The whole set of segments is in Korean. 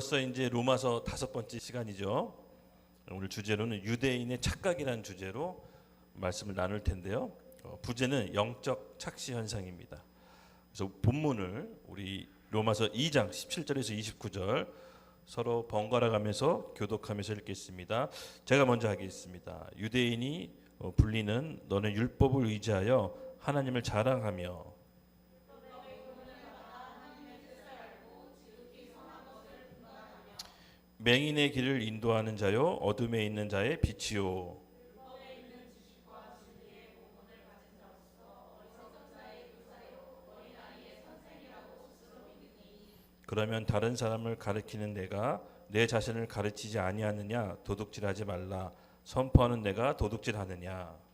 벌써 이제 로마서 5번째 시간이죠. 오늘 주제로는 유대인의 착각이라는 주제로 말씀을 나눌 텐데요. 부제는 영적 착시 현상입니다. 그래서 본문을 우리 로마서 2장 17절에서 29절 서로 번갈아 가면서 교독하면서 읽겠습니다. 제가 먼저 하겠습니다. 유대인이 불리는 너는 율법을 의지하여 하나님을 자랑하며 맹인의 길을 인도하는 자요 어둠에 있는 자의 빛이요. 그러면 다른 사람을 가르치는 내가 내 자신을 가르치지 아니하느냐? 도둑질하지 말라 선포하는 내가 도둑질하느냐?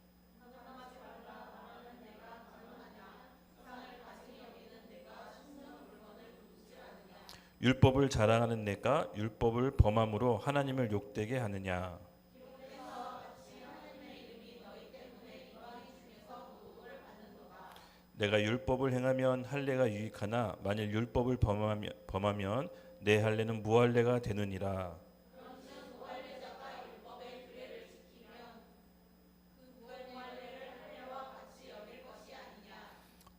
율법을 자랑하는 내가 율법을 범함으로 하나님을 욕되게 하느냐? 내가 율법을 행하면 할례가 유익하나 만일 율법을 범하면 내 할례는 무할례가 되느니라.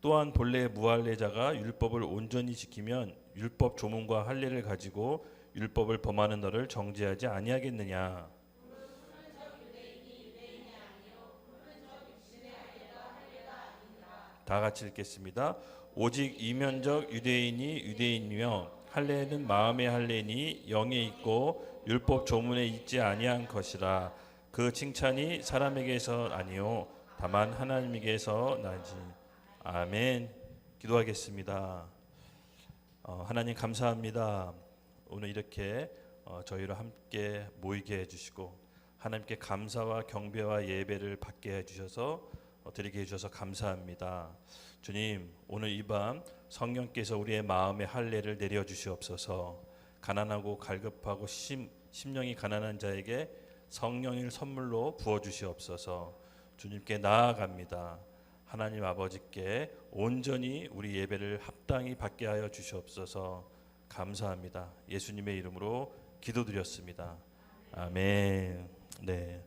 또한 본래 무할례자가 율법을 온전히 지키면 율법 조문과 할례를 가지고 율법을 범하는 너를 정죄하지 아니하겠느냐. 다 같이 읽겠습니다. 오직 이면적 유대인이 유대인이며 할례는 마음의 할례니 영에 있고 율법 조문에 있지 아니한 것이라. 그 칭찬이 사람에게서 아니요 다만 하나님에게서 나지. 아멘. 기도하겠습니다. 하나님 감사합니다. 오늘 이렇게 저희를 함께 모이게 해주시고 하나님께 감사와 경배와 예배를 받게 해주셔서 드리게 해주셔서 감사합니다. 주님, 오늘 이 밤 성령께서 우리의 마음의 할례를 내려주시옵소서. 가난하고 갈급하고 심령이 가난한 자에게 성령을 선물로 부어주시옵소서. 주님께 나아갑니다. 하나님 아버지께 온전히 우리 예배를 합당히 받게 하여 주시옵소서. 감사합니다. 예수님의 이름으로 기도드렸습니다. 아멘. 네.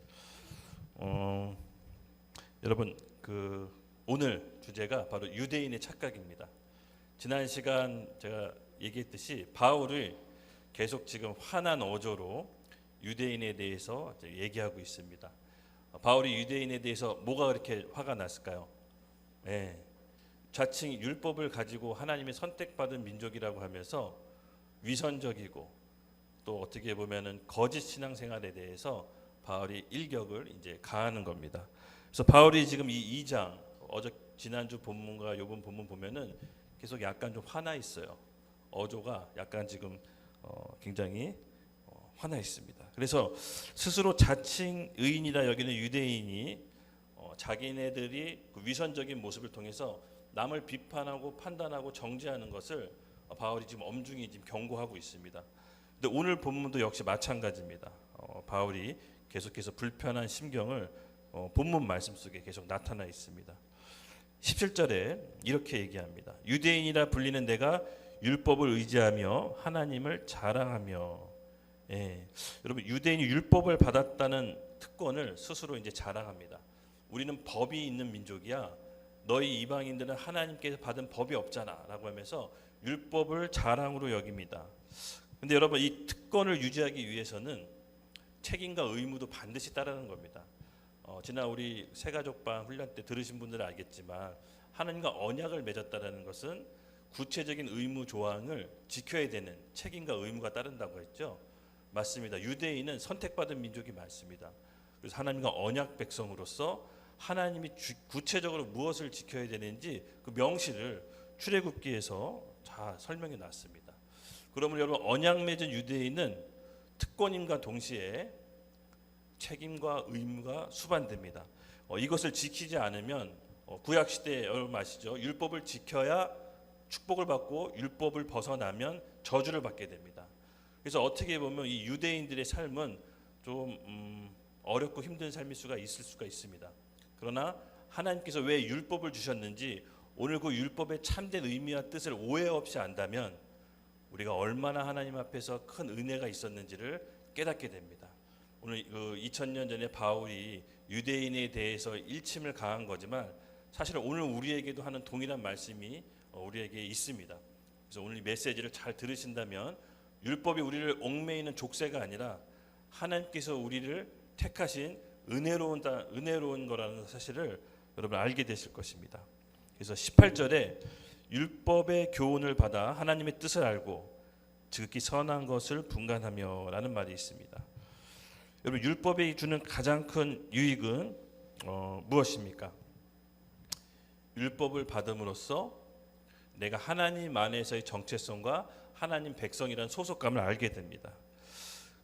여러분 오늘 주제가 바로 유대인의 착각입니다. 지난 시간 제가 얘기했듯이 바울이 계속 지금 화난 어조로 유대인에 대해서 얘기하고 있습니다. 바울이 유대인에 대해서 뭐가 그렇게 화가 났을까요? 자칭 율법을 가지고 하나님의 선택받은 민족이라고 하면서 위선적이고 또 어떻게 보면은 거짓 신앙생활에 대해서 바울이 일격을 이제 가하는 겁니다. 그래서 바울이 지금 이 2장 지난주 본문과 이번 본문 보면은 계속 약간 좀 화나 있어요. 어조가 약간 지금 굉장히 화나 있습니다. 그래서 스스로 자칭 의인이라 여기는 유대인이 자기네들이 그 위선적인 모습을 통해서 남을 비판하고 판단하고 정죄하는 것을 바울이 지금 엄중히 지금 경고하고 있습니다. 근데 오늘 본문도 역시 마찬가지입니다. 바울이 계속해서 불편한 심경을 본문 말씀 속에 계속 나타나 있습니다. 17절에 이렇게 얘기합니다. 유대인이라 불리는 내가 율법을 의지하며 하나님을 자랑하며. 여러분 유대인이 율법을 받았다는 특권을 스스로 이제 자랑합니다. 우리는 법이 있는 민족이야. 너희 이방인들은 하나님께서 받은 법이 없잖아라고 하면서 율법을 자랑으로 여깁니다. 근데 여러분 이 특권을 유지하기 위해서는 책임과 의무도 반드시 따르는 겁니다. 지난 우리 새가족방 훈련 때 들으신 분들은 알겠지만 하나님과 언약을 맺었다는 것은 구체적인 의무 조항을 지켜야 되는 책임과 의무가 따른다고 했죠. 맞습니다. 유대인은 선택받은 민족이 많습니다. 그래서 하나님과 언약 백성으로서 하나님이 구체적으로 무엇을 지켜야 되는지 그 명시를 출애굽기에서 다 설명해 놨습니다. 그러면 여러분 언약 맺은 유대인은 특권임과 동시에 책임과 의무가 수반됩니다. 이것을 지키지 않으면 구약 시대 여러분 아시죠? 율법을 지켜야 축복을 받고 율법을 벗어나면 저주를 받게 됩니다. 그래서 어떻게 보면 이 유대인들의 삶은 좀 어렵고 힘든 삶일 수가 있을 수가 있습니다. 그러나 하나님께서 왜 율법을 주셨는지 오늘 그 율법의 참된 의미와 뜻을 오해 없이 안다면 우리가 얼마나 하나님 앞에서 큰 은혜가 있었는지를 깨닫게 됩니다. 오늘 2000년 전에 바울이 유대인에 대해서 일침을 가한 거지만 사실은 오늘 우리에게도 하는 동일한 말씀이 우리에게 있습니다. 그래서 오늘 이 메시지를 잘 들으신다면 율법이 우리를 얽매이는 족쇄가 아니라 하나님께서 우리를 택하신 은혜로운 거라는 사실을 여러분 알게 되실 것입니다. 그래서 18절에 율법의 교훈을 받아 하나님의 뜻을 알고 지극히 선한 것을 분간하며 라는 말이 있습니다. 여러분 율법이 주는 가장 큰 유익은 무엇입니까? 율법을 받음으로써 내가 하나님 안에서의 정체성과 하나님 백성이라는 소속감을 알게 됩니다.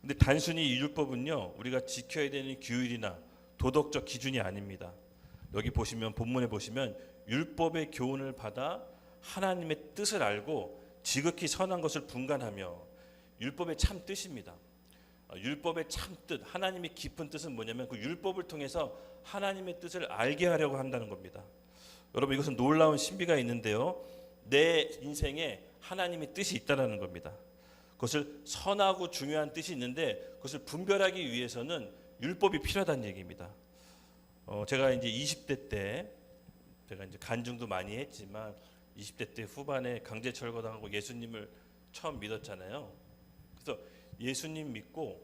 근데 단순히 이 율법은요 우리가 지켜야 되는 규율이나 도덕적 기준이 아닙니다. 여기 보시면 본문에 보시면 율법의 교훈을 받아 하나님의 뜻을 알고 지극히 선한 것을 분간하며, 율법의 참 뜻입니다. 율법의 참 뜻, 하나님의 깊은 뜻은 뭐냐면 그 율법을 통해서 하나님의 뜻을 알게 하려고 한다는 겁니다. 여러분 이것은 놀라운 신비가 있는데요, 내 인생에 하나님의 뜻이 있다는 겁니다. 그것을 선하고 중요한 뜻이 있는데 그것을 분별하기 위해서는 율법이 필요하다는 얘기입니다. 제가 이제 20대 때 제가 이제 간증도 많이 했지만 20대 때 후반에 강제 철거당하고 예수님을 처음 믿었잖아요. 그래서 예수님 믿고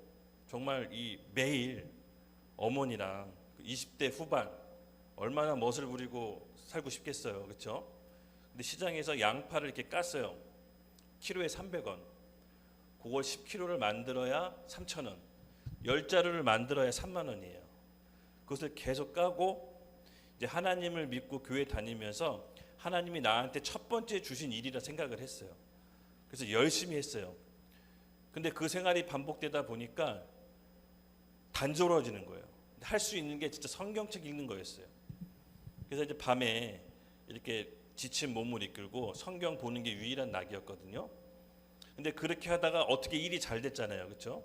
정말 이 매일 어머니랑 20대 후반 얼마나 멋을 부리고 살고 싶겠어요, 그렇죠? 근데 시장에서 양파를 이렇게 깠어요. 키로에 300원. 그걸 10kg를 만들어야 3,000원. 10자루를 만들어야 3만 원이에요. 그것을 계속 까고 이제 하나님을 믿고 교회 다니면서 하나님이 나한테 첫 번째 주신 일이라 생각을 했어요. 그래서 열심히 했어요. 근데 그 생활이 반복되다 보니까 단조로워지는 거예요. 할 수 있는 게 진짜 성경책 읽는 거였어요. 그래서 이제 밤에 이렇게 지친 몸을 이끌고 성경 보는 게 유일한 낙이었거든요. 근데 그렇게 하다가 어떻게 일이 잘 됐잖아요, 그렇죠?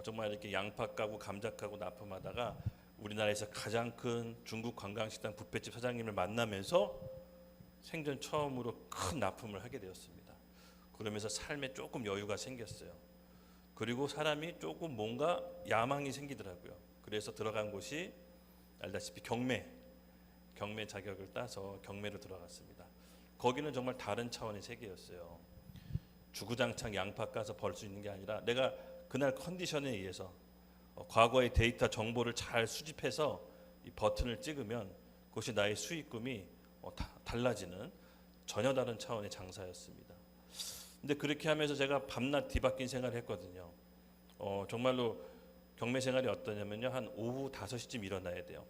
정말 이렇게 양파 까고 감자 까고 납품하다가 우리나라에서 가장 큰 중국 관광식당 뷔페집 사장님을 만나면서 생전 처음으로 큰 납품을 하게 되었습니다. 그러면서 삶에 조금 여유가 생겼어요. 그리고 사람이 조금 뭔가 야망이 생기더라고요. 그래서 들어간 곳이 알다시피 경매 자격을 따서 경매로 들어갔습니다. 거기는 정말 다른 차원의 세계였어요. 주구장창 양파 까서 벌 수 있는 게 아니라 내가 그날 컨디션에 의해서 과거의 데이터 정보를 잘 수집해서 이 버튼을 찍으면 그것이 나의 수익금이 달라지는 전혀 다른 차원의 장사였습니다. 근데 그렇게 하면서 제가 밤낮 뒤바뀐 생활을 했거든요. 정말로 경매 생활이 어떠냐면요, 한 오후 5시쯤 일어나야 돼요.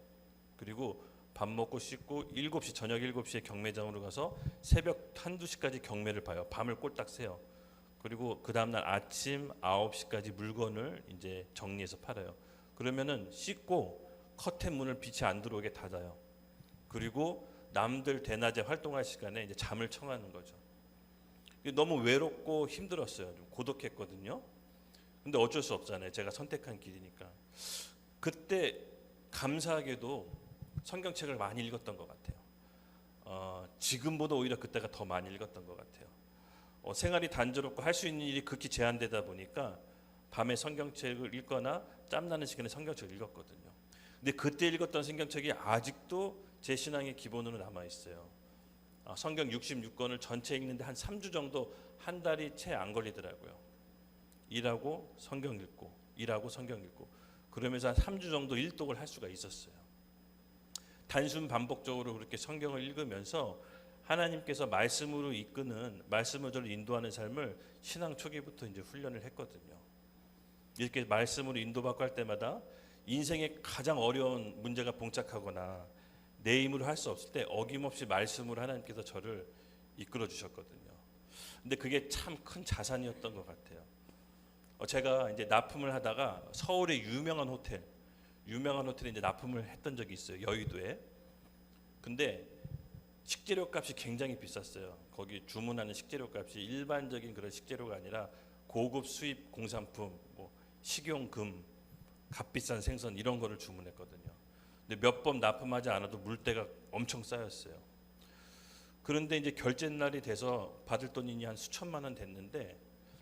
그리고 밥 먹고 씻고 저녁 7시에 경매장으로 가서 새벽 1-2시까지 경매를 봐요. 밤을 꼴딱 새요. 그리고 그 다음날 아침 9시까지 물건을 이제 정리해서 팔아요. 그러면은 씻고 커튼 문을 빛이 안 들어오게 닫아요. 그리고 남들 대낮에 활동할 시간에 이제 잠을 청하는 거죠. 너무 외롭고 힘들었어요. 좀 고독했거든요. 근데 어쩔 수 없잖아요. 제가 선택한 길이니까. 그때 감사하게도 성경책을 많이 읽었던 것 같아요. 지금보다 오히려 그때가 더 많이 읽었던 것 같아요. 생활이 단조롭고 할 수 있는 일이 극히 제한되다 보니까 밤에 성경책을 읽거나 짬나는 시간에 성경책을 읽었거든요. 근데 그때 읽었던 성경책이 아직도 제 신앙의 기본으로 남아 있어요. 성경 66권을 전체 읽는데 한 3주 정도, 한 달이 채 안 걸리더라고요. 일하고 성경 읽고 일하고 성경 읽고 그러면서 한 3주 정도 일독을 할 수가 있었어요. 단순 반복적으로 그렇게 성경을 읽으면서 하나님께서 말씀으로 이끄는, 말씀으로 저를 인도하는 삶을 신앙 초기부터 이제 훈련을 했거든요. 이렇게 말씀으로 인도받고 할 때마다 인생의 가장 어려운 문제가 봉착하거나 내 힘으로 할 수 없을 때 어김없이 말씀으로 하나님께서 저를 이끌어 주셨거든요. 근데 그게 참 큰 자산이었던 것 같아요. 제가 이제 납품을 하다가 서울의 유명한 호텔에 이제 납품을 했던 적이 있어요. 여의도에. 근데 식재료 값이 굉장히 비쌌어요. 거기 주문하는 식재료 값이 일반적인 그런 식재료가 아니라 고급 수입 공산품, 뭐 식용금, 값비싼 생선 이런 거를 주문했거든요. 근데 몇 번 납품하지 않아도 물때가 엄청 쌓였어요. 그런데 이제 결제 날이 돼서 받을 돈이 한 수천만 원 됐는데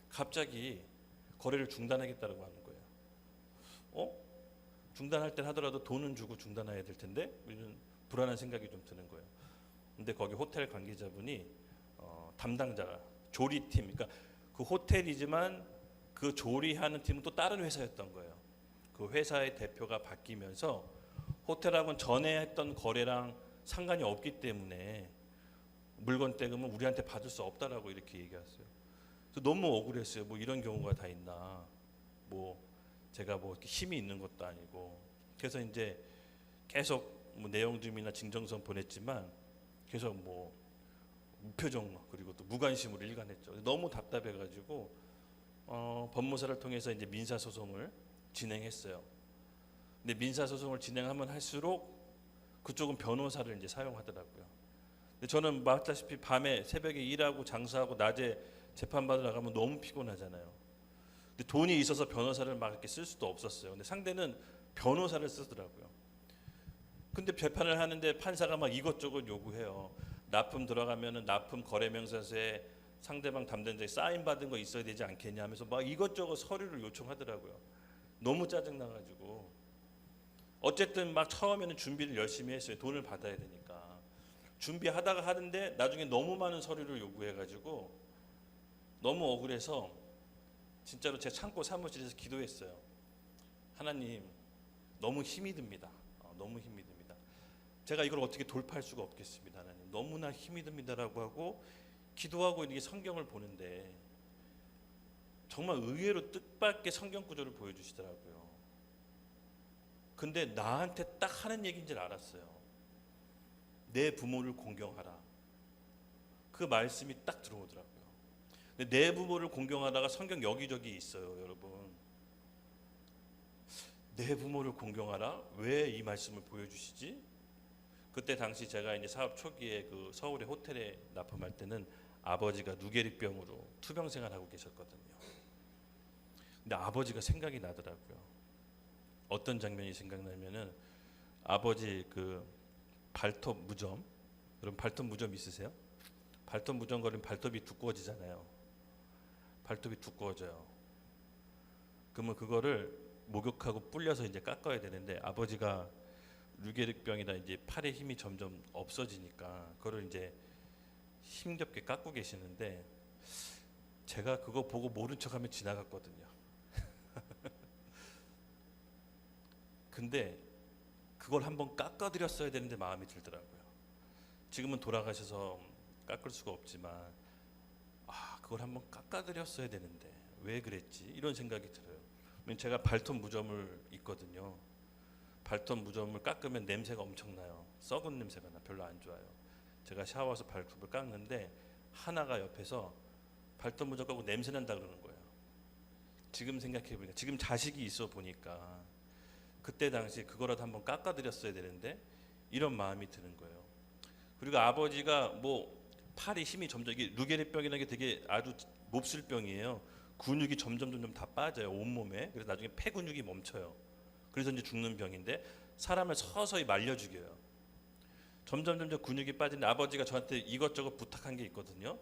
갑자기 거래를 중단하겠다고 하는 거예요. 중단할 땐 하더라도 돈은 주고 중단해야 될 텐데 이런 불안한 생각이 좀 드는 거예요. 근데 거기 호텔 관계자분이 담당자가 조리팀, 그러니까 그 호텔이지만 그 조리하는 팀은 또 다른 회사였던 거예요. 그 회사의 대표가 바뀌면서 호텔하고는 전에 했던 거래랑 상관이 없기 때문에 물건 떼금은 우리한테 받을 수 없다라고 이렇게 얘기했어요. 그래서 너무 억울했어요. 뭐 이런 경우가 다 있나. 뭐 제가 뭐 이렇게 힘이 있는 것도 아니고. 그래서 이제 계속 뭐 내용증이나 징정서 보냈지만 계속 뭐 무표정 그리고 또 무관심으로 일관했죠. 너무 답답해가지고 법무사를 통해서 이제 민사 소송을 진행했어요. 근데 민사 소송을 진행하면 할수록 그쪽은 변호사를 이제 사용하더라고요. 근데 저는 말했다시피 밤에 새벽에 일하고 장사하고 낮에 재판 받으러 나가면 너무 피곤하잖아요. 근데 돈이 있어서 변호사를 막 이렇게 쓸 수도 없었어요. 근데 상대는 변호사를 쓰더라고요. 근데 재판을 하는데 판사가 막 이것저것 요구해요. 납품 들어가면은 납품 거래명세서에 상대방 담당자에 사인 받은 거 있어야 되지 않겠냐 하면서 막 이것저것 서류를 요청하더라고요. 너무 짜증 나가지고 어쨌든 막 처음에는 준비를 열심히 했어요. 돈을 받아야 되니까 준비하다가 하는데 나중에 너무 많은 서류를 요구해가지고 너무 억울해서 진짜로 제 창고 사무실에서 기도했어요. 하나님 너무 힘이 듭니다. 너무 힘이 듭니다. 제가 이걸 어떻게 돌파할 수가 없겠습니다. 하나님 너무나 힘이 듭니다라고 하고 기도하고 이렇게 성경을 보는데 정말 의외로 뜻밖의 성경 구절을 보여주시더라고요. 근데 나한테 딱 하는 얘기인 줄 알았어요. 내 부모를 공경하라. 그 말씀이 딱 들어오더라고요. 근데 내 부모를 공경하다가 성경 여기저기 있어요, 여러분. 내 부모를 공경하라? 왜 이 말씀을 보여주시지? 그때 당시 제가 이제 사업 초기에 그 서울의 호텔에 납품할 때는 아버지가 누게릭병으로 투병 생활하고 계셨거든요. 근데 아버지가 생각이 나더라고요. 어떤 장면이 생각나면은 아버지 그 발톱 무좀, 여러분 발톱 무좀 있으세요? 발톱 무좀 거리면 발톱이 두꺼워지잖아요. 발톱이 두꺼워져요. 그러면 그거를 목욕하고 불려서 이제 깎아야 되는데 아버지가 루게릭병이나 이제 팔의 힘이 점점 없어지니까 그거를 이제 힘겹게 깎고 계시는데 제가 그거 보고 모른 척하면 지나갔거든요. 근데 그걸 한번 깎아드렸어야 되는데 마음이 들더라고요. 지금은 돌아가셔서 깎을 수가 없지만 그걸 한번 깎아드렸어야 되는데 왜 그랬지? 이런 생각이 들어요. 제가 발톱 무좀을 있거든요. 발톱 무좀을 깎으면 냄새가 엄청나요. 썩은 냄새가 나 별로 안 좋아요. 제가 샤워해서 발톱을 깎는데 하나가 옆에서 발톱 무좀 깎고 냄새 난다 그러는 거예요. 지금 생각해 보니까 지금 자식이 있어 보니까 그때 당시 그거라도 한번 깎아드렸어야 되는데 이런 마음이 드는 거예요. 그리고 아버지가 뭐 팔이 힘이 점점 이게 루게릭병이라는 게 되게 아주 몹쓸 병이에요. 근육이 점점 다 빠져요 온몸에. 그래서 나중에 폐 근육이 멈춰요. 그래서 이제 죽는 병인데 사람을 서서히 말려 죽여요. 점점 근육이 빠지는데 아버지가 저한테 이것저것 부탁한 게 있거든요.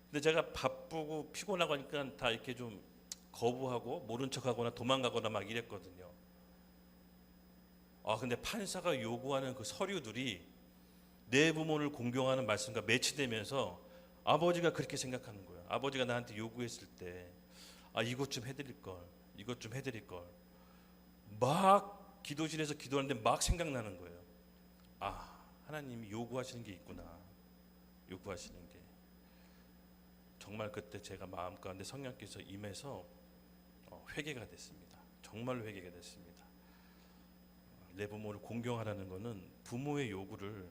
근데 제가 바쁘고 피곤하고 하니까 다 이렇게 좀 거부하고 모른 척하거나 도망가거나 막 이랬거든요. 근데 판사가 요구하는 그 서류들이 내 부모를 공경하는 말씀과 매치되면서 아버지가 그렇게 생각하는 거예요. 아버지가 나한테 요구했을 때 이것 좀 해드릴 걸, 이것 좀 해드릴 걸. 막 기도실에서 기도하는데 막 생각나는 거예요. 하나님이 요구하시는 게 있구나. 요구하시는 게. 정말 그때 제가 마음 가운데 성령께서 임해서 회개가 됐습니다. 정말로 회개가 됐습니다. 내 부모를 공경하라는 것은 부모의 요구를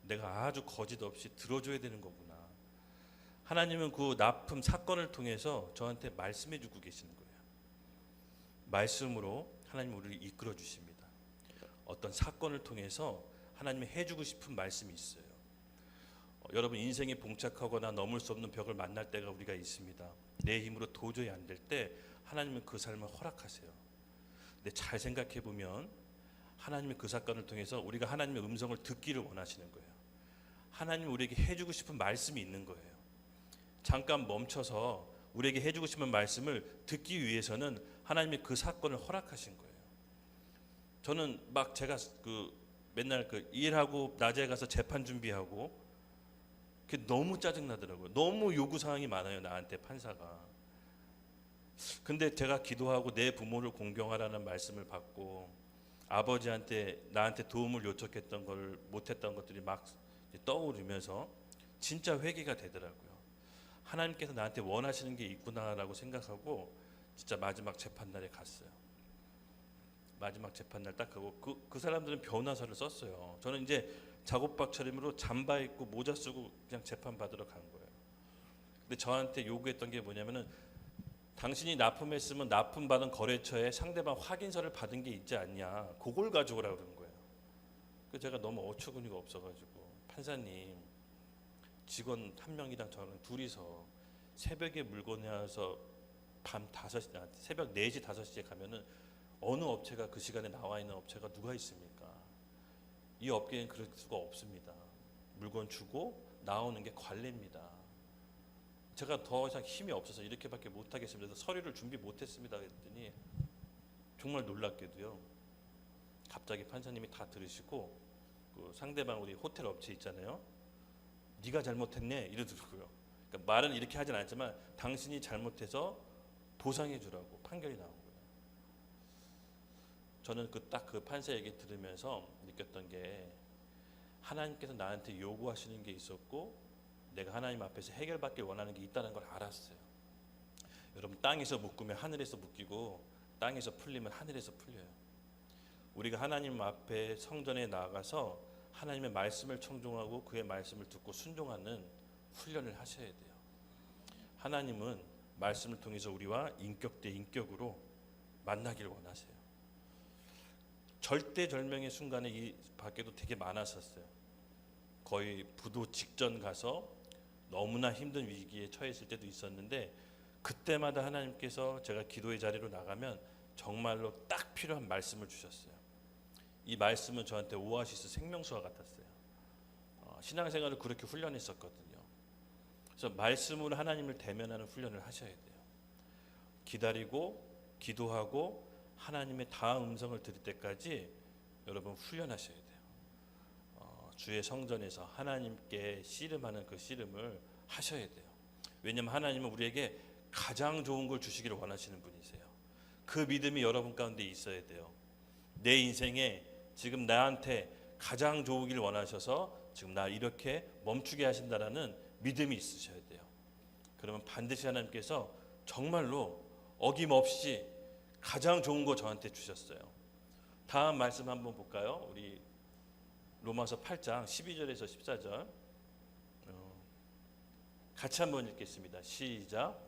내가 아주 거짓 없이 들어줘야 되는 거구나. 하나님은 그 납품 사건을 통해서 저한테 말씀해 주고 계시는 거예요. 말씀으로 하나님 우리를 이끌어 주십니다. 어떤 사건을 통해서 하나님이 해주고 싶은 말씀이 있어요. 여러분 인생에 봉착하거나 넘을 수 없는 벽을 만날 때가 우리가 있습니다. 내 힘으로 도저히 안 될 때 하나님은 그 삶을 허락하세요. 근데 잘 생각해 보면 하나님의 그 사건을 통해서 우리가 하나님의 음성을 듣기를 원하시는 거예요. 하나님이 우리에게 해주고 싶은 말씀이 있는 거예요. 잠깐 멈춰서 우리에게 해주고 싶은 말씀을 듣기 위해서는 하나님이 그 사건을 허락하신 거예요. 저는 막 제가 맨날 일하고 낮에 가서 재판 준비하고 그게 너무 짜증나더라고요. 너무 요구사항이 많아요, 나한테 판사가. 근데 제가 기도하고 내 부모를 공경하라는 말씀을 받고 아버지한테 나한테 도움을 요청했던 걸 못했던 것들이 막 떠오르면서 진짜 회개가 되더라고요. 하나님께서 나한테 원하시는 게 있구나라고 생각하고 진짜 마지막 재판날에 갔어요. 마지막 재판날 딱 가고 그 사람들은 변호사를 썼어요. 저는 이제 작업박 차림으로 잠바 입고 모자 쓰고 그냥 재판 받으러 간 거예요. 근데 저한테 요구했던 게 뭐냐면은 당신이 납품했으면 납품받은 거래처에 상대방 확인서를 받은 게 있지 않냐, 그걸 가져오라고 그런 거예요. 그래서 제가 너무 어처구니가 없어가지고 판사님, 직원 한 명이랑 저는 둘이서 새벽에 물건에 와서 새벽 4시 5시에 가면은 어느 업체가 그 시간에 나와 있는 업체가 누가 있습니까? 이 업계는 그럴 수가 없습니다. 물건 주고 나오는 게 관례입니다. 제가 더 이상 힘이 없어서 이렇게밖에 못하겠습니다. 서류를 준비 못했습니다. 그랬더니 정말 놀랍게도요, 갑자기 판사님이 다 들으시고 그 상대방 우리 호텔 업체 있잖아요, 네가 잘못했네 이러더라고요. 그러니까 말은 이렇게 하진 않지만 당신이 잘못해서 보상해 주라고 판결이 나온 거예요. 저는 그 판사 얘기 들으면서 느꼈던 게 하나님께서 나한테 요구하시는 게 있었고 내가 하나님 앞에서 해결받길 원하는 게 있다는 걸 알았어요. 여러분, 땅에서 묶으면 하늘에서 묶이고 땅에서 풀리면 하늘에서 풀려요. 우리가 하나님 앞에 성전에 나가서 하나님의 말씀을 청종하고 그의 말씀을 듣고 순종하는 훈련을 하셔야 돼요. 하나님은 말씀을 통해서 우리와 인격 대 인격으로 만나길 원하세요. 절대절명의 순간에 이 밖에도 되게 많았었어요. 거의 부도 직전 가서 너무나 힘든 위기에 처했을 때도 있었는데 그때마다 하나님께서 제가 기도의 자리로 나가면 정말로 딱 필요한 말씀을 주셨어요. 이 말씀은 저한테 오아시스 생명수와 같았어요. 신앙생활을 그렇게 훈련했었거든요. 그래서 말씀으로 하나님을 대면하는 훈련을 하셔야 돼요. 기다리고 기도하고 하나님의 다음 음성을 들을 때까지 여러분 훈련하셔야 돼요. 주의 성전에서 하나님께 씨름하는 그 씨름을 하셔야 돼요. 왜냐하면 하나님은 우리에게 가장 좋은 걸 주시기를 원하시는 분이세요. 그 믿음이 여러분 가운데 있어야 돼요. 내 인생에 지금 나한테 가장 좋으길 원하셔서 지금 나 이렇게 멈추게 하신다라는 믿음이 있으셔야 돼요. 그러면 반드시 하나님께서 정말로 어김없이 가장 좋은 거 저한테 주셨어요. 다음 말씀 한번 볼까요? 우리 로마서 8장 12절에서 14절 같이 한번 읽겠습니다. 시작.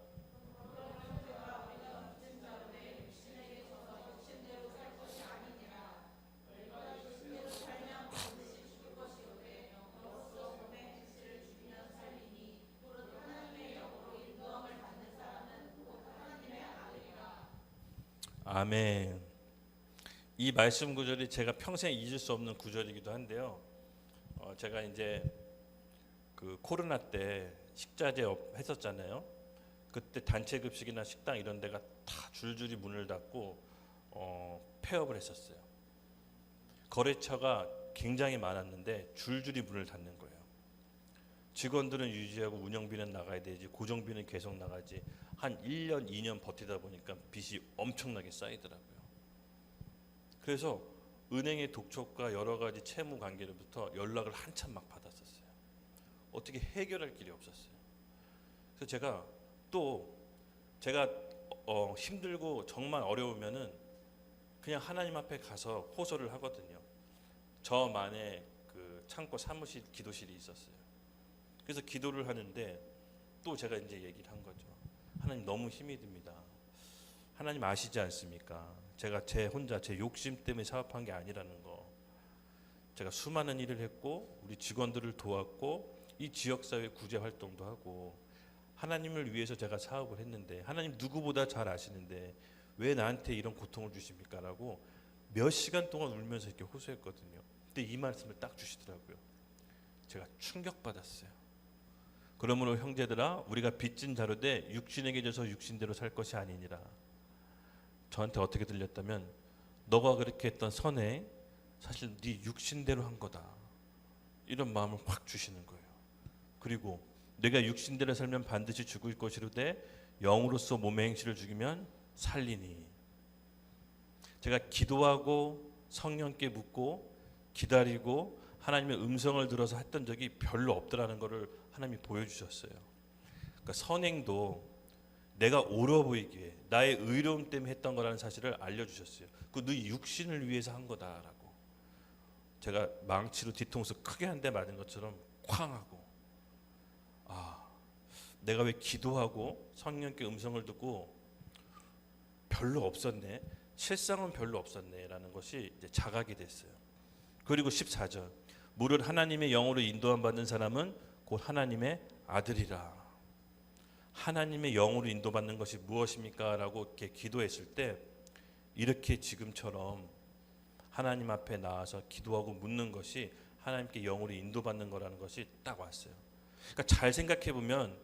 아멘. 이 말씀 구절이 제가 평생 잊을 수 없는 구절이기도 한데요. 제가 이제 그 코로나 때 식자재 했었잖아요. 그때 단체 급식이나 식당 이런 데가 다 줄줄이 문을 닫고 폐업을 했었어요. 거래처가 굉장히 많았는데 줄줄이 문을 닫는 거예요. 직원들은 유지하고 운영비는 나가야 되지, 고정비는 계속 나가지. 한 1년, 2년 버티다 보니까 빚이 엄청나게 쌓이더라고요. 그래서 은행의 독촉과 여러 가지 채무 관계로부터 연락을 한참 막 받았었어요. 어떻게 해결할 길이 없었어요. 그래서 제가 힘들고 정말 어려우면은 그냥 하나님 앞에 가서 호소를 하거든요. 저만의 그 창고 사무실 기도실이 있었어요. 그래서 기도를 하는데 또 제가 이제 얘기를 한 거죠. 하나님, 너무 힘이 듭니다. 하나님 아시지 않습니까? 제가 제 욕심 때문에 사업한 게 아니라는 거. 제가 수많은 일을 했고 우리 직원들을 도왔고 이 지역사회 구제 활동도 하고 하나님을 위해서 제가 사업을 했는데 하나님 누구보다 잘 아시는데 왜 나한테 이런 고통을 주십니까? 라고 몇 시간 동안 울면서 이렇게 호소했거든요. 근데 이 말씀을 딱 주시더라고요. 제가 충격받았어요. 그러므로 형제들아 우리가 빚진 자로 돼 육신에게 져서 육신대로 살 것이 아니니라. 저한테 어떻게 들렸다면 너가 그렇게 했던 선행 사실 네 육신대로 한 거다. 이런 마음을 확 주시는 거예요. 그리고 내가 육신대로 살면 반드시 죽을 것이로되 영으로서 몸의 행실을 죽이면 살리니. 제가 기도하고 성령께 묻고 기다리고 하나님의 음성을 들어서 했던 적이 별로 없더라는 것을 하나님이 보여주셨어요. 그러니까 선행도 내가 옳아 보이기에 나의 의로움 때문에 했던 거라는 사실을 알려주셨어요. 그 네 육신을 위해서 한 거다라고. 제가 망치로 뒤통수 크게 한 대 맞은 것처럼 쾅 하고, 내가 왜 기도하고 성령께 음성을 듣고 별로 없었네, 실상은 별로 없었네 라는 것이 이제 자각이 됐어요. 그리고 14절, 무릇 하나님의 영으로 인도함 받는 사람은 곧 하나님의 아들이라. 하나님의 영으로 인도받는 것이 무엇입니까? 라고 이렇게 기도했을 때 이렇게 지금처럼 하나님 앞에 나와서 기도하고 묻는 것이 하나님께 영으로 인도받는 거라는 것이 딱 왔어요. 그러니까 잘 생각해 보면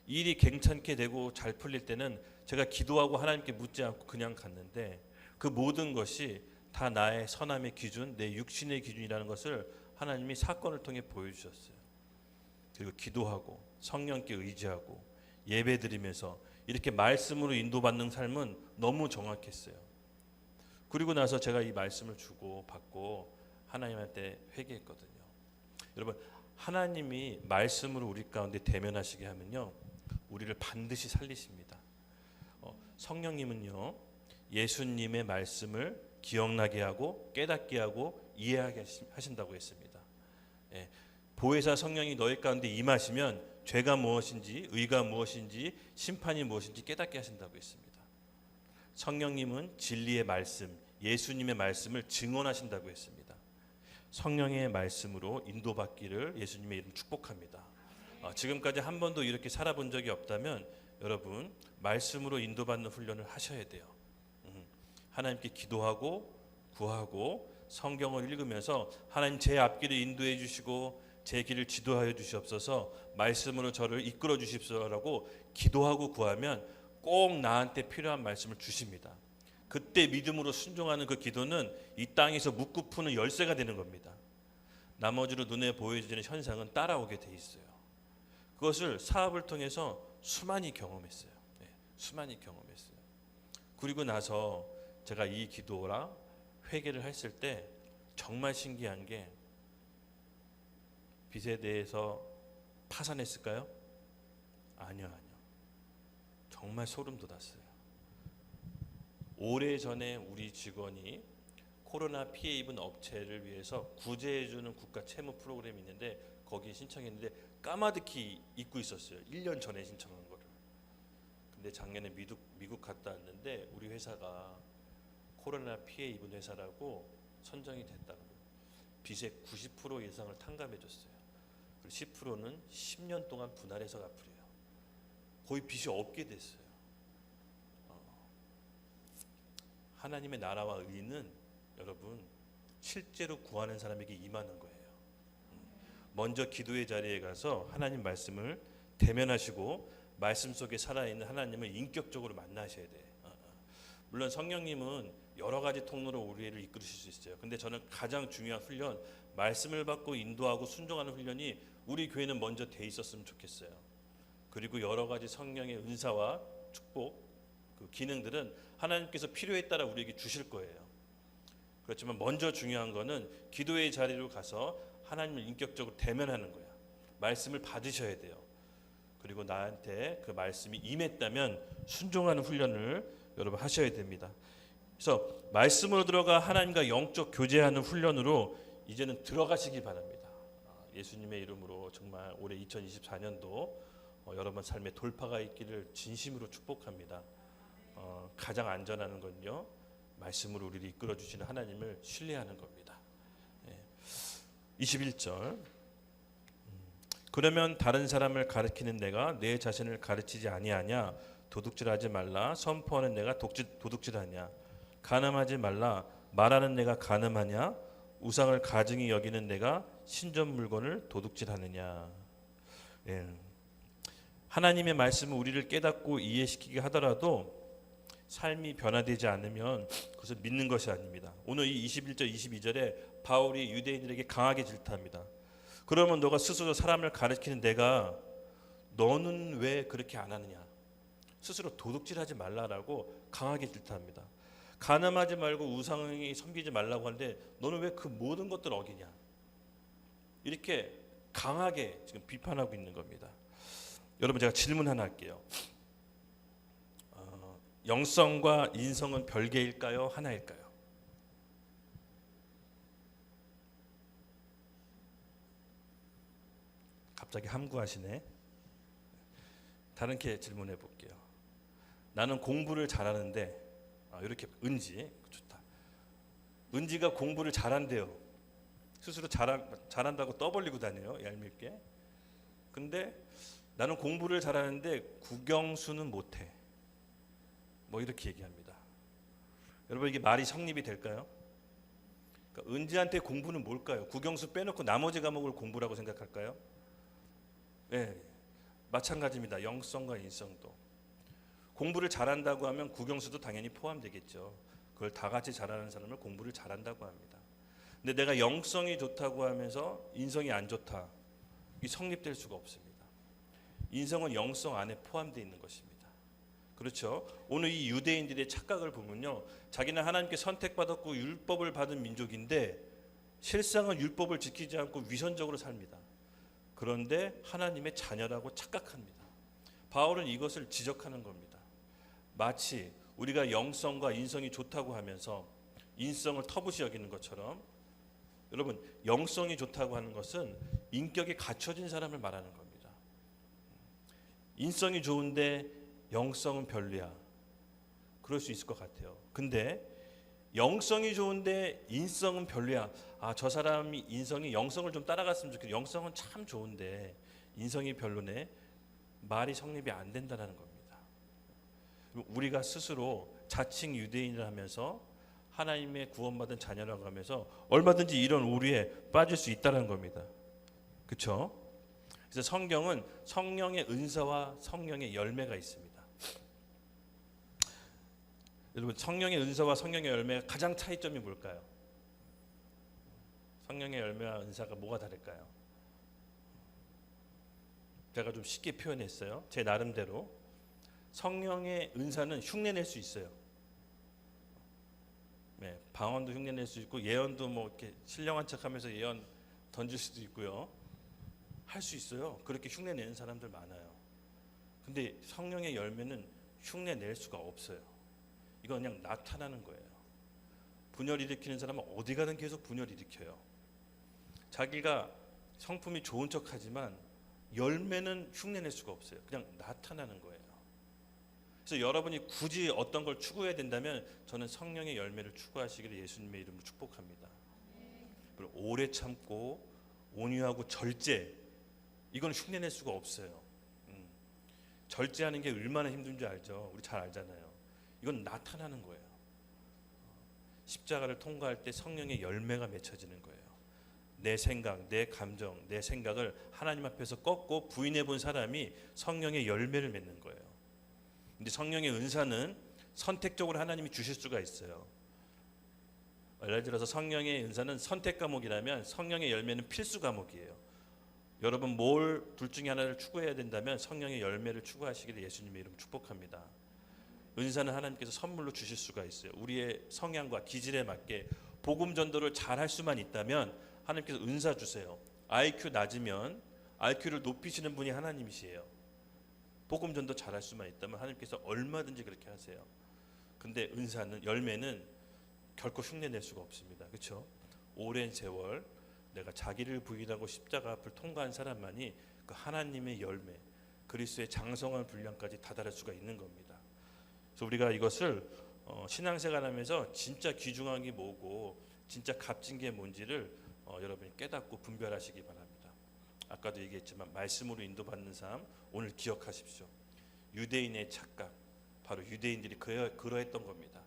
일이 괜찮게 되고 잘 풀릴 때는 제가 기도하고 하나님께 묻지 않고 그냥 갔는데 그 모든 것이 다 나의 선함의 기준, 내 육신의 기준이라는 것을 하나님이 사건을 통해 보여주셨어요. 그리고 기도하고 성령께 의지하고 예배드리면서 이렇게 말씀으로 인도받는 삶은 너무 정확했어요. 그리고 나서 제가 이 말씀을 주고 받고 하나님한테 회개했거든요. 여러분, 하나님이 말씀으로 우리 가운데 대면하시게 하면요, 우리를 반드시 살리십니다. 성령님은요, 예수님의 말씀을 기억나게 하고 깨닫게 하고 이해하게 하신다고 했습니다. 보혜사 성령이 너희 가운데 임하시면 죄가 무엇인지 의가 무엇인지 심판이 무엇인지 깨닫게 하신다고 했습니다. 성령님은 진리의 말씀, 예수님의 말씀을 증언하신다고 했습니다. 성령의 말씀으로 인도받기를 예수님의 이름 축복합니다. 지금까지 한 번도 이렇게 살아본 적이 없다면 여러분 말씀으로 인도받는 훈련을 하셔야 돼요. 하나님께 기도하고 구하고 성경을 읽으면서 하나님 제 앞길을 인도해 주시고 제 길을 지도하여 주시옵소서, 말씀으로 저를 이끌어 주십시오라고 기도하고 구하면 꼭 나한테 필요한 말씀을 주십니다. 그때 믿음으로 순종하는 그 기도는 이 땅에서 묻고 푸는 열쇠가 되는 겁니다. 나머지로 눈에 보여지는 현상은 따라오게 돼 있어요. 그것을 사업을 통해서 수많이 경험했어요. 수많이 경험했어요. 그리고 나서 제가 이 기도랑 회개를 했을 때 정말 신기한 게, 빚에 대해서 파산했을까요? 아니요. 정말 소름 돋았어요. 오래전에 우리 직원이 코로나 피해 입은 업체를 위해서 구제해주는 국가 채무 프로그램이 있는데 거기에 신청했는데 까마득히 잊고 있었어요. 1년 전에 신청한 거를. 근데 작년에 미국 갔다 왔는데 우리 회사가 코로나 피해 입은 회사라고 선정이 됐다고. 빚의 90% 이상을 탕감해 줬어요. 그리고 10%는 10년 동안 분할해서 갚으래요. 거의 빚이 없게 됐어요. 하나님의 나라와 의는 여러분 실제로 구하는 사람에게 임하는 거예요. 먼저 기도의 자리에 가서 하나님 말씀을 대면하시고 말씀 속에 살아있는 하나님을 인격적으로 만나셔야 돼요. 물론 성령님은 여러 가지 통로로 우리를 이끌으실 수 있어요. 근데 저는 가장 중요한 훈련, 말씀을 받고 인도하고 순종하는 훈련이 우리 교회는 먼저 돼 있었으면 좋겠어요. 그리고 여러 가지 성령의 은사와 축복, 그 기능들은 하나님께서 필요에 따라 우리에게 주실 거예요. 그렇지만 먼저 중요한 거는 기도의 자리로 가서 하나님을 인격적으로 대면하는 거야. 말씀을 받으셔야 돼요. 그리고 나한테 그 말씀이 임했다면 순종하는 훈련을 여러분 하셔야 됩니다. 그래서 말씀으로 들어가 하나님과 영적 교제하는 훈련으로 이제는 들어가시기 바랍니다. 예수님의 이름으로 정말 올해 2024년도 여러분 삶에 돌파가 있기를 진심으로 축복합니다. 가장 안전한 건요, 말씀으로 우리를 이끌어 주시는 하나님을 신뢰하는 겁니다. 21절, 그러면 다른 사람을 가르치는 내가 내 자신을 가르치지 아니하냐? 도둑질하지 말라. 선포하는 내가 도둑질하냐? 간음하지 말라. 말하는 내가 간음하냐? 우상을 가증히 여기는 내가 신전 물건을 도둑질하느냐. 예. 하나님의 말씀은 우리를 깨닫고 이해시키게 하더라도 삶이 변화되지 않으면 그것을 믿는 것이 아닙니다. 오늘 이 21절 22절에 바울이 유대인들에게 강하게 질타합니다. 그러면 너가 스스로 사람을 가르치는 내가 너는 왜 그렇게 안 하느냐. 스스로 도둑질하지 말라라고 강하게 질타합니다. 간음하지 말고 우상이 섬기지 말라고 하는데 너는 왜 그 모든 것들을 어기냐. 이렇게 강하게 지금 비판하고 있는 겁니다. 여러분, 제가 질문 하나 할게요. 영성과 인성은 별개일까요? 하나일까요? 갑자기 함구하시네. 다른 게 질문해 볼게요. 나는 공부를 잘하는데 이렇게 은지 좋다. 은지가 공부를 잘한대요. 스스로 잘한다고 떠벌리고 다녀요. 얄밉게. 근데 나는 공부를 잘하는데 국영수는 못해. 뭐 이렇게 얘기합니다. 여러분, 이게 말이 성립이 될까요? 그러니까 은지한테 공부는 뭘까요? 국영수 빼놓고 나머지 과목을 공부라고 생각할까요? 네, 마찬가지입니다. 영성과 인성도. 공부를 잘한다고 하면 국영수도 당연히 포함되겠죠. 그걸 다 같이 잘하는 사람을 공부를 잘한다고 합니다. 근데 내가 영성이 좋다고 하면서 인성이 안 좋다. 이 성립될 수가 없습니다. 인성은 영성 안에 포함되어 있는 것입니다. 그렇죠. 오늘 이 유대인들의 착각을 보면요, 자기는 하나님께 선택받았고 율법을 받은 민족인데 실상은 율법을 지키지 않고 위선적으로 삽니다. 그런데 하나님의 자녀라고 착각합니다. 바울은 이것을 지적하는 겁니다. 마치 우리가 영성과 인성이 좋다고 하면서 인성을 터부시 여기는 것처럼, 여러분, 영성이 좋다고 하는 것은 인격이 갖춰진 사람을 말하는 겁니다. 인성이 좋은데 영성은 별로야. 그럴 수 있을 것 같아요. 근데 영성이 좋은데 인성은 별로야. 저 사람이 인성이 영성을 좀 따라갔으면 좋겠어. 영성은 참 좋은데 인성이 별로네. 말이 성립이 안 된다는 겁니다. 우리가 스스로 자칭 유대인을 하면서 하나님의 구원받은 자녀라고 하면서 얼마든지 이런 오류에 빠질 수 있다는 겁니다. 그렇죠? 그래서 성경은 성령의 은사와 성령의 열매가 있습니다. 여러분, 성령의 은사와 성령의 열매의 가장 차이점이 뭘까요? 성령의 열매와 은사가 뭐가 다를까요? 제가 좀 쉽게 표현했어요. 제 나름대로. 성령의 은사는 흉내낼 수 있어요. 네, 방언도 흉내낼 수 있고 예언도 뭐 이렇게 신령한 척하면서 예언 던질 수도 있고요. 할 수 있어요. 그렇게 흉내내는 사람들 많아요. 근데 성령의 열매는 흉내낼 수가 없어요. 이건 그냥 나타나는 거예요. 분열 일으키는 사람은 어디 가든 계속 분열 일으켜요. 자기가 성품이 좋은 척하지만 열매는 흉내낼 수가 없어요. 그냥 나타나는 거예요. 그래서 여러분이 굳이 어떤 걸 추구해야 된다면 저는 성령의 열매를 추구하시기를 예수님의 이름으로 축복합니다. 그리고 오래 참고 온유하고 절제, 이건 흉내낼 수가 없어요. 절제하는 게 얼마나 힘든지 알죠? 우리 잘 알잖아요. 이건 나타나는 거예요. 십자가를 통과할 때 성령의 열매가 맺혀지는 거예요. 내 생각, 내 감정, 내 생각을 하나님 앞에서 꺾고 부인해 본 사람이 성령의 열매를 맺는 거예요. 근데 성령의 은사는 선택적으로 하나님이 주실 수가 있어요. 예를 들어서 성령의 은사는 선택 과목이라면 성령의 열매는 필수 과목이에요. 여러분, 뭘 둘 중에 하나를 추구해야 된다면 성령의 열매를 추구하시기를 예수님의 이름 축복합니다. 은사는 하나님께서 선물로 주실 수가 있어요. 우리의 성향과 기질에 맞게 복음 전도를 잘 할 수만 있다면 하나님께서 은사 주세요. IQ 낮으면 IQ를 높이시는 분이 하나님이시에요. 복음 전도 잘 할 수만 있다면 하나님께서 얼마든지 그렇게 하세요. 근데 은사는, 열매는 결코 흉내낼 수가 없습니다. 그렇죠? 오랜 세월 내가 자기를 부인하고 십자가 앞을 통과한 사람만이 그 하나님의 열매, 그리스도의 장성한 분량까지 다다를 수가 있는 겁니다. 그래서 우리가 이것을 신앙생활하면서 진짜 귀중한 게 뭐고 진짜 값진 게 뭔지를 여러분이 깨닫고 분별하시기 바랍니다. 아까도 얘기했지만 말씀으로 인도받는 삶, 오늘 기억하십시오. 유대인의 착각, 바로 유대인들이 그러했던 겁니다.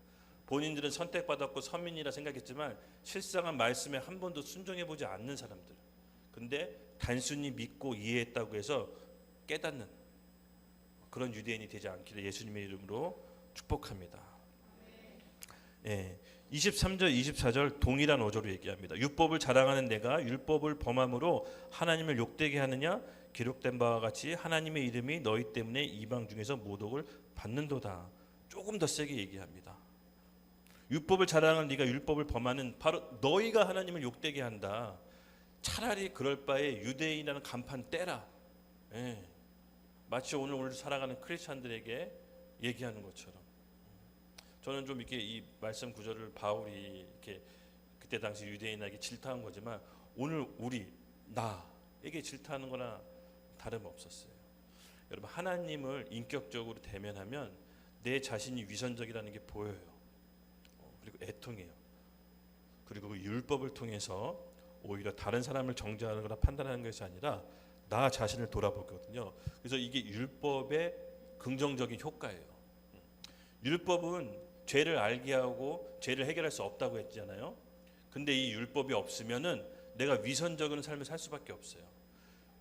본인들은 선택받았고 선민이라 생각했지만 실상은 말씀에 한 번도 순종해 보지 않는 사람들. 근데 단순히 믿고 이해했다고 해서 깨닫는 그런 유대인이 되지 않기를 예수님의 이름으로 축복합니다. 예, 23절 24절 동일한 어조로 얘기합니다. 율법을 자랑하는 내가 율법을 범함으로 하나님을 욕되게 하느냐? 기록된 바와 같이 하나님의 이름이 너희 때문에 이방 중에서 모독을 받는도다. 조금 더 세게 얘기합니다. 율법을 자랑하는 네가 율법을 범하는 바로 너희가 하나님을 욕되게 한다. 차라리 그럴 바에 유대인이라는 간판 떼라. 예. 마치 오늘 살아가는 크리스찬들에게 얘기하는 것처럼. 저는 좀 이렇게 이 말씀 구절을 바울이 이렇게 그때 당시 유대인에게 질타한 거지만 오늘 나에게 질타하는 거나 다름없었어요. 여러분 하나님을 인격적으로 대면하면 내 자신이 위선적이라는 게 보여요. 그리고 애통해요. 그리고 그 율법을 통해서 오히려 다른 사람을 정죄하거나 판단하는 것이 아니라 나 자신을 돌아보거든요. 그래서 이게 율법의 긍정적인 효과예요. 율법은 죄를 알게 하고 죄를 해결할 수 없다고 했잖아요. 근데 이 율법이 없으면은 내가 위선적인 삶을 살 수밖에 없어요.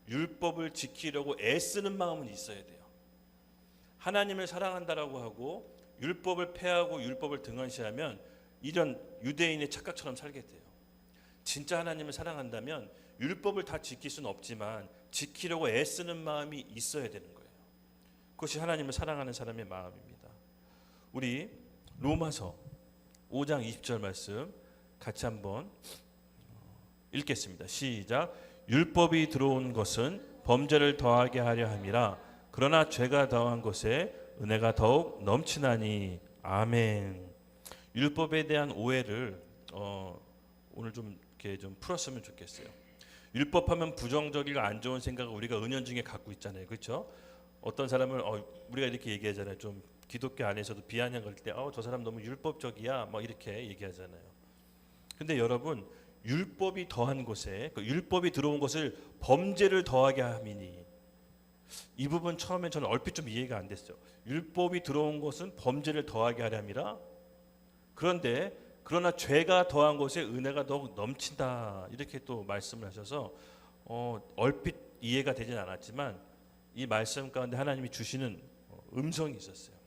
율법을 지키려고 애쓰는 마음은 있어야 돼요. 하나님을 사랑한다라고 하고 율법을 폐하고 율법을 등한시하면 이런 유대인의 착각처럼 살게 돼요. 진짜 하나님을 사랑한다면 율법을 다 지킬 수는 없지만 지키려고 애쓰는 마음이 있어야 되는 거예요. 그것이 하나님을 사랑하는 사람의 마음입니다. 우리 로마서 5장 20절 말씀 같이 한번 읽겠습니다. 시작. 율법이 들어온 것은 범죄를 더하게 하려 함이라. 그러나 죄가 더한 것에 은혜가 더욱 넘치나니. 아멘. 율법에 대한 오해를 오늘 좀 이렇게 좀 풀었으면 좋겠어요. 율법하면 부정적이고 안 좋은 생각을 우리가 은연중에 갖고 있잖아요, 그렇죠? 어떤 사람을 우리가 이렇게 얘기하잖아요. 좀 기독교 안에서도 비아냥 걸 때, 저 사람 너무 율법적이야, 막 이렇게 얘기하잖아요. 근데 여러분, 율법이 더한 곳에 그 율법이 들어온 것을 범죄를 더하게 함이니. 이 부분 처음에 저는 얼핏 좀 이해가 안 됐어요. 율법이 들어온 것은 범죄를 더하게 하렴이라. 그런데 그러나 죄가 더한 것에 은혜가 더욱 넘친다. 이렇게 또 말씀을 하셔서 얼핏 이해가 되진 않았지만 이 말씀 가운데 하나님이 주시는 음성이 있었어요.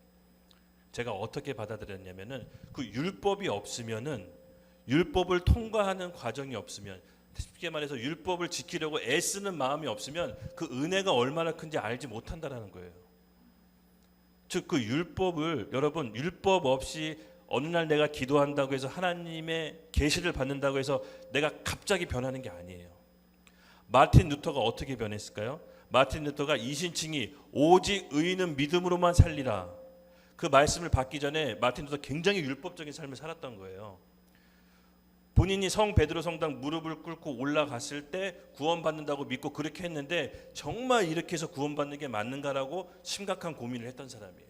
제가 어떻게 받아들였냐면은 그 율법이 없으면은 율법을 통과하는 과정이 없으면 쉽게 말해서 율법을 지키려고 애쓰는 마음이 없으면 그 은혜가 얼마나 큰지 알지 못한다라는 거예요. 즉 그 율법을 여러분 율법 없이 어느 날 내가 기도한다고 해서 하나님의 계시를 받는다고 해서 내가 갑자기 변하는 게 아니에요. 마틴 루터가 어떻게 변했을까요? 마틴 루터가 이신칭이 오직 의인은 믿음으로만 살리라. 그 말씀을 받기 전에 마틴 루터 굉장히 율법적인 삶을 살았던 거예요. 본인이 성 베드로 성당 무릎을 꿇고 올라갔을 때 구원받는다고 믿고 그렇게 했는데 정말 이렇게 해서 구원받는 게 맞는가라고 심각한 고민을 했던 사람이에요.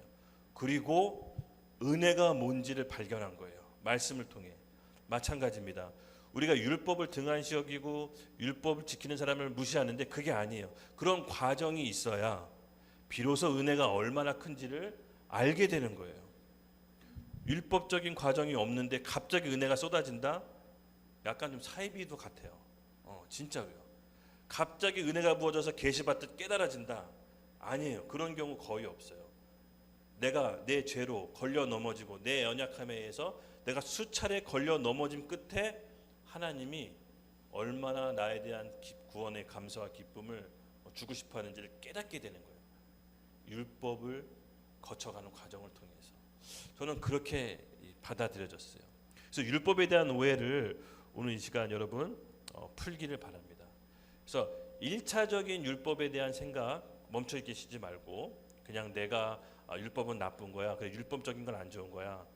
그리고 은혜가 뭔지를 발견한 거예요. 말씀을 통해. 마찬가지입니다. 우리가 율법을 등한시 여기고 율법을 지키는 사람을 무시하는데 그게 아니에요. 그런 과정이 있어야 비로소 은혜가 얼마나 큰지를 알게 되는 거예요. 율법적인 과정이 없는데 갑자기 은혜가 쏟아진다? 약간 좀 사이비도 같아요. 진짜로요. 갑자기 은혜가 부어져서 계시받듯 깨달아진다? 아니에요. 그런 경우 거의 없어요. 내가 내 죄로 걸려 넘어지고 내 연약함에 의해서 내가 수차례 걸려 넘어짐 끝에 하나님이 얼마나 나에 대한 구원의 감사와 기쁨을 주고 싶어 하는지를 깨닫게 되는 거예요. 율법을 거쳐가는 과정을 통해서. 저는 그렇게 받아들여졌어요. 그래서 율법에 대한 오해를 오늘 이 시간 여러분 풀기를 바랍니다. 그래서 1차적인 율법에 대한 생각 멈춰 계시지 말고 그냥 내가 율법은 나쁜 거야. 그래 율법적인 건 안 좋은 거야.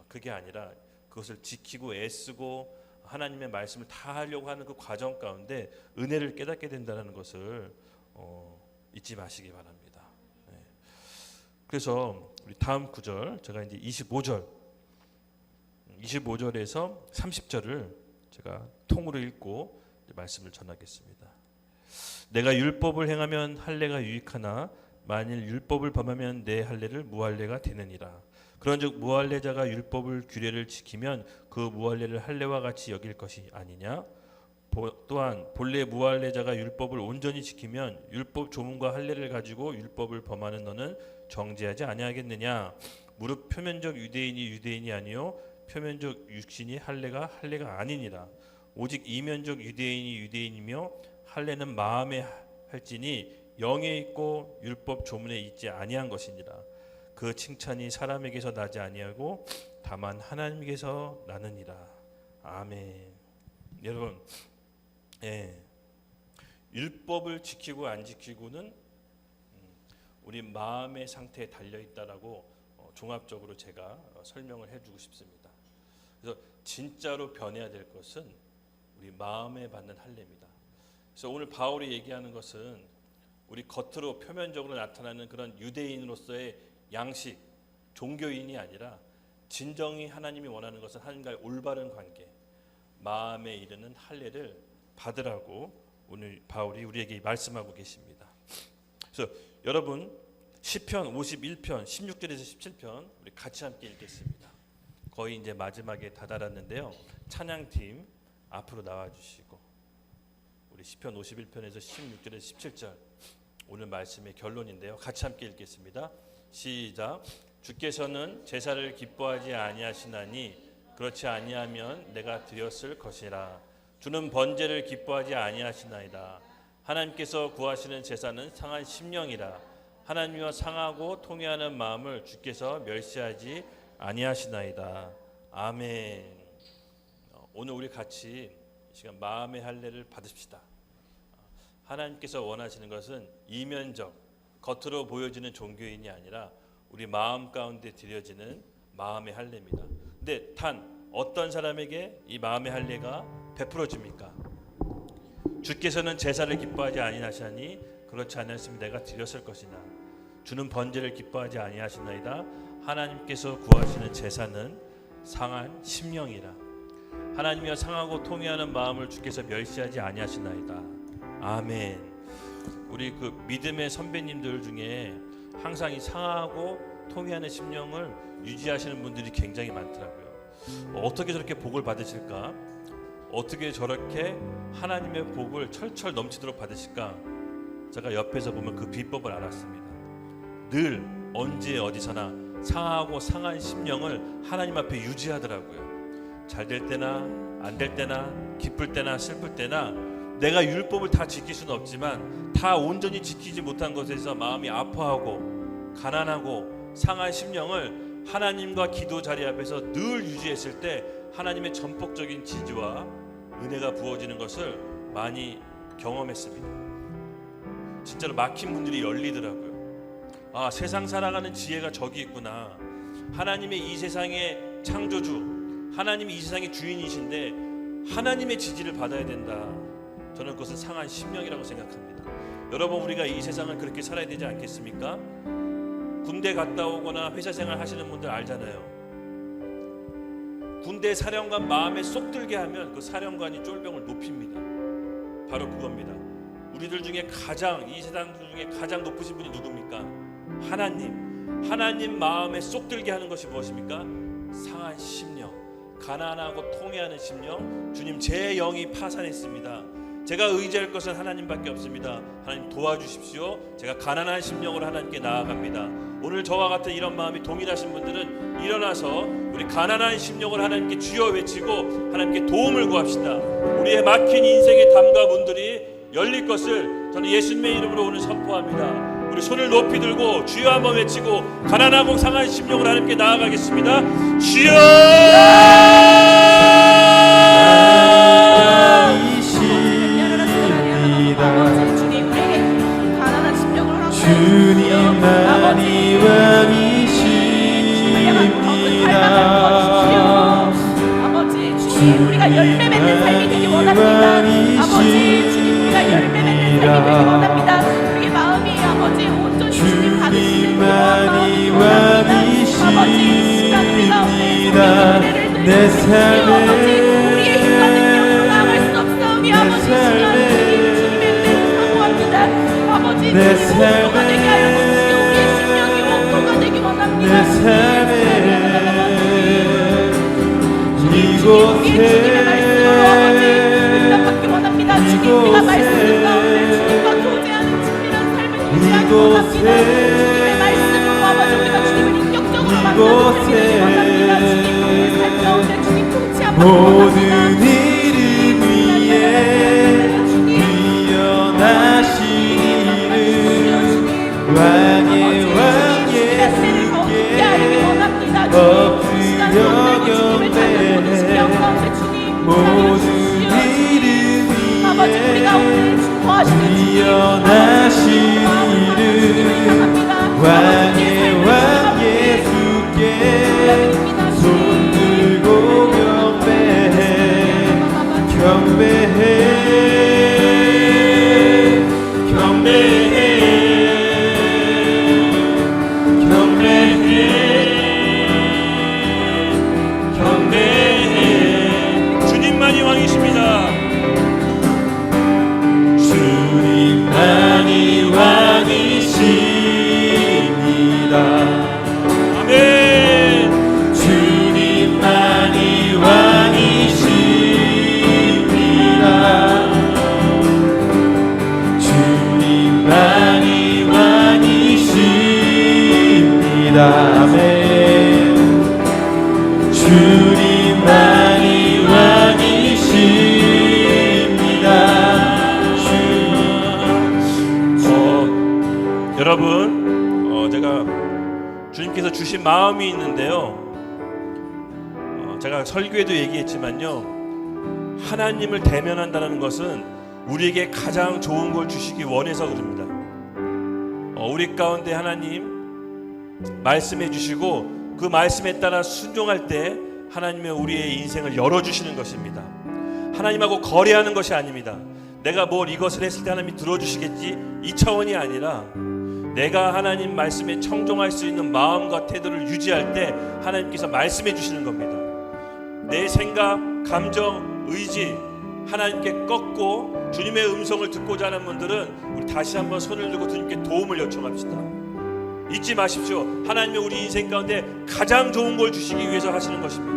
그게 아니라 그것을 지키고 애쓰고 하나님의 말씀을 다 하려고 하는 그 과정 가운데 은혜를 깨닫게 된다는 것을 잊지 마시기 바랍니다. 네. 그래서 우리 다음 구절 제가 이제 25절에서 30절을 제가 통으로 읽고 말씀을 전하겠습니다. 내가 율법을 행하면 할례가 유익하나 만일 율법을 범하면 내 할례를 무할례가 되느니라. 그런즉 무할례자가 율법을 규례를 지키면 그 무할례를 할례와 같이 여길 것이 아니냐. 또한 본래 무할례자가 율법을 온전히 지키면 율법 조문과 할례를 가지고 율법을 범하는 너는 정죄하지 아니하겠느냐. 무릇 표면적 유대인이 유대인이 아니요 표면적 육신이 할례가 아니니라. 오직 이면적 유대인이 유대인이며 할례는 마음에 할지니 영에 있고 율법 조문에 있지 아니한 것이니라. 그 칭찬이 사람에게서 나지 아니하고 다만 하나님께서 나느니라. 아멘. 여러분, 율법을 지키고 안 지키고는 우리 마음의 상태에 달려 있다라고 종합적으로 제가 설명을 해주고 싶습니다. 그래서 진짜로 변해야 될 것은 우리 마음에 받는 할례입니다. 그래서 오늘 바울이 얘기하는 것은 우리 겉으로 표면적으로 나타나는 그런 유대인으로서의 양식, 종교인이 아니라 진정히 하나님이 원하는 것은 하나님과의 올바른 관계, 마음에 이르는 할례를 받으라고 오늘 바울이 우리에게 말씀하고 계십니다. 그래서 여러분 시편 51편 16절에서 17편 우리 같이 함께 읽겠습니다. 거의 이제 마지막에 다다랐는데요. 찬양팀 앞으로 나와주시고 우리 시편 51편에서 16절에서 17절 오늘 말씀의 결론인데요. 같이 함께 읽겠습니다. 시작. 주께서는 제사를 기뻐하지 아니하시나니 그렇지 아니하면 내가 드렸을 것이라. 주는 번제를 기뻐하지 아니하시나이다. 하나님께서 구하시는 제사는 상한 심령이라. 하나님과 상하고 통회하는 마음을 주께서 멸시하지 아니하시나이다. 아멘. 오늘 우리 같이 이 시간 마음의 할례를 받읍시다. 하나님께서 원하시는 것은 이면적, 겉으로 보여지는 종교인이 아니라 우리 마음 가운데 드려지는 마음의 할례입니다. 근데 단 어떤 사람에게 이 마음의 할례가 베풀어집니까? 주께서는 제사를 기뻐하지 아니하시니 그렇지 않았으면 내가 드렸을 것이나. 주는 번제를 기뻐하지 아니하시나이다. 하나님께서 구하시는 제사는 상한 심령이라. 하나님이여 상하고 통회하는 마음을 주께서 멸시하지 아니하시나이다. 아멘. 우리 그 믿음의 선배님들 중에 항상 이 상하고 통회하는 심령을 유지하시는 분들이 굉장히 많더라고요. 어떻게 저렇게 복을 받으실까? 어떻게 저렇게 하나님의 복을 철철 넘치도록 받으실까? 제가 옆에서 보면 그 비법을 알았습니다. 늘 언제 어디서나 상하고 상한 심령을 하나님 앞에 유지하더라고요. 잘 될 때나 안 될 때나 기쁠 때나 슬플 때나 내가 율법을 다 지킬 수는 없지만 다 온전히 지키지 못한 것에서 마음이 아파하고 가난하고 상한 심령을 하나님과 기도 자리 앞에서 늘 유지했을 때 하나님의 전폭적인 지지와 은혜가 부어지는 것을 많이 경험했습니다. 진짜로 막힌 문들이 열리더라고요. 아, 세상 살아가는 지혜가 저기 있구나. 하나님의 이 세상의 창조주, 하나님이 이 세상의 주인이신데 하나님의 지지를 받아야 된다. 저는 그것은 상한 심령이라고 생각합니다. 여러분, 우리가 이 세상을 그렇게 살아야 되지 않겠습니까? 군대 갔다 오거나 회사 생활 하시는 분들 알잖아요. 군대 사령관 마음에 쏙 들게 하면 그 사령관이 쫄병을 높입니다. 바로 그겁니다. 우리들 중에 가장, 이 세상 중에 가장 높으신 분이 누굽니까? 하나님 마음에 쏙 들게 하는 것이 무엇입니까? 상한 심령, 가난하고 통회하는 심령. 주님, 제 영이 파산했습니다. 제가 의지할 것은 하나님밖에 없습니다. 하나님 도와주십시오. 제가 가난한 심령으로 하나님께 나아갑니다. 오늘 저와 같은 이런 마음이 동일하신 분들은 일어나서 우리 가난한 심령을 하나님께 주여 외치고 하나님께 도움을 구합시다. 우리의 막힌 인생의 담과 문들이 열릴 것을 저는 예수님의 이름으로 오늘 선포합니다. 우리 손을 높이 들고 주여 한번 외치고 가난하고 상한 심령으로 하나님께 나아가겠습니다. 주여! 주님만이 왕이십니다. 아버지, 주님, 우리가 열매 맺는 삶이 되기 원합니다. 아버지, 주님, 우리가 열매 맺는 삶이 되기 원합니다. 우리의 마음이 아버지 온전히 주님 받으시는 그런 마음이 원합니다. 아버지, 이 시간 우리가 내 삶에 우리의 힘과 능력으로 나아갈 수 없사오니 아버지, 이 시간 주님의 은혜를 사모합니다. 아버지, 내 삶에 되게 하여 주시고 우리의 심령이 목표가 되기 원합니다. 내 삶에 우리의 주님의 말씀으로 아버지 응답받기 원합니다. 주님 우리가 말씀 가운데 주님과 교제하는 친밀한 삶을 유지하기 원합니다. 주님의 말씀으로 아버지 우리가 주님을 인격적으로 만나는 삶을 되기 원합니다. 주님 우리의 삶 가운데 주님 통치함을 모든 원합니다. 이름 위에 뛰어나신 이름 왕의 왕 예수께 엎드려 경배해 모든 이름 아버지 우리가 오늘 중보하시는 뛰어나신 이름 왕의 왕 예수께 손 들고 경배해 경배해 경배해 경배해 경배해 주님만이 왕이십니다. 주님만이 왕이십니다. 아멘. 주님만이 왕이십니다. 주님만이 왕이십니다. 아멘. 주님만이 왕이십니다. 여러분, 제가 주님께서 주신 마음이 있는데요. 제가 설교에도 얘기했지만요. 하나님을 대면한다는 것은 우리에게 가장 좋은 걸 주시기 원해서 그럽니다. 우리 가운데 하나님 말씀해 주시고 그 말씀에 따라 순종할 때 하나님의 우리의 인생을 열어주시는 것입니다. 하나님하고 거래하는 것이 아닙니다. 내가 뭘 이것을 했을 때 하나님이 들어주시겠지 이 차원이 아니라 내가 하나님 말씀에 청종할 수 있는 마음과 태도를 유지할 때 하나님께서 말씀해 주시는 겁니다. 내 생각, 감정, 의지 하나님께 꺾고 주님의 음성을 듣고자 하는 분들은 우리 다시 한번 손을 들고 주님께 도움을 요청합시다. 잊지 마십시오. 하나님이 우리 인생 가운데 가장 좋은 걸 주시기 위해서 하시는 것입니다.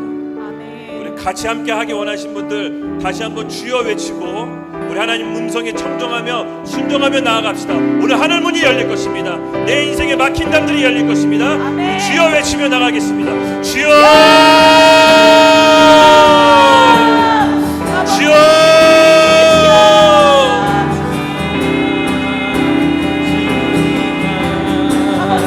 아멘. 우리 같이 함께 하기 원하신 분들 다시 한번 주여 외치고 우리 하나님 음성에 청종하며 순종하며 나아갑시다. 오늘 하늘 문이 열릴 것입니다. 내 인생에 막힌 담들이 열릴 것입니다. 아멘. 주여 외치며 나가겠습니다. 주여 주여 아버지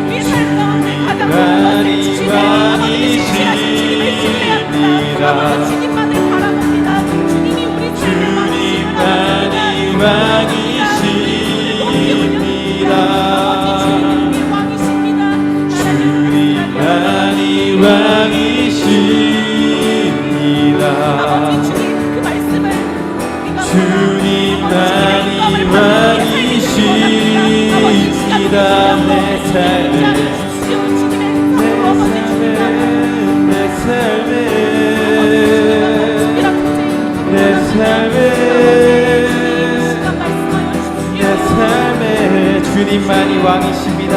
우리 삶 가운데 가장 좋은 것을 주시는 아버지 신실하신 주님을 신뢰합니다. 아버지 주님만을 바라봅니다. 주님이 우리 삶의 주님만이 왕이십니다. 주님만이 왕이십니다. 주님만이 왕이십니다. 내 삶에 내 삶에 내 삶에 내 삶에 주님만이 왕이십니다.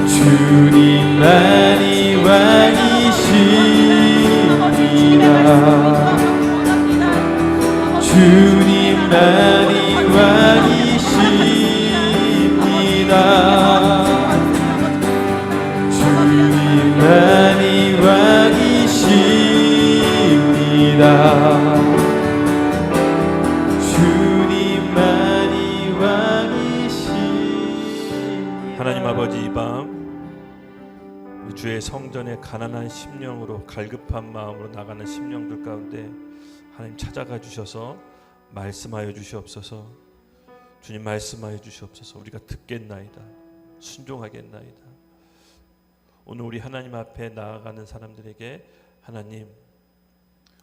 주님만이 왕이십니다. 주님만이 왕이십니다. 주님만이 왕이십니다. 주님만이 왕이십니다. 하나님 아버지 이 밤 주의 성전에 가난한 심령으로 갈급한 마음으로 나가는 심령들 가운데 하나님 찾아가 주셔서 말씀하여 주시옵소서. 주님 말씀하여 주시옵소서. 우리가 듣겠나이다. 순종하겠나이다. 오늘 우리 하나님 앞에 나아가는 사람들에게 하나님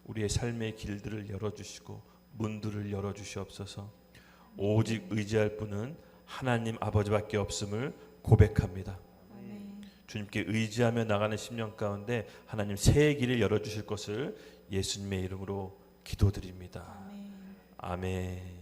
우리의 삶의 길들을 열어주시고 문들을 열어주시옵소서. 오직 의지할 분은 하나님 아버지밖에 없음을 고백합니다. 주님께 의지하며 나가는 심령 가운데 하나님 새의 길을 열어주실 것을 예수님의 이름으로 기도드립니다. 아멘.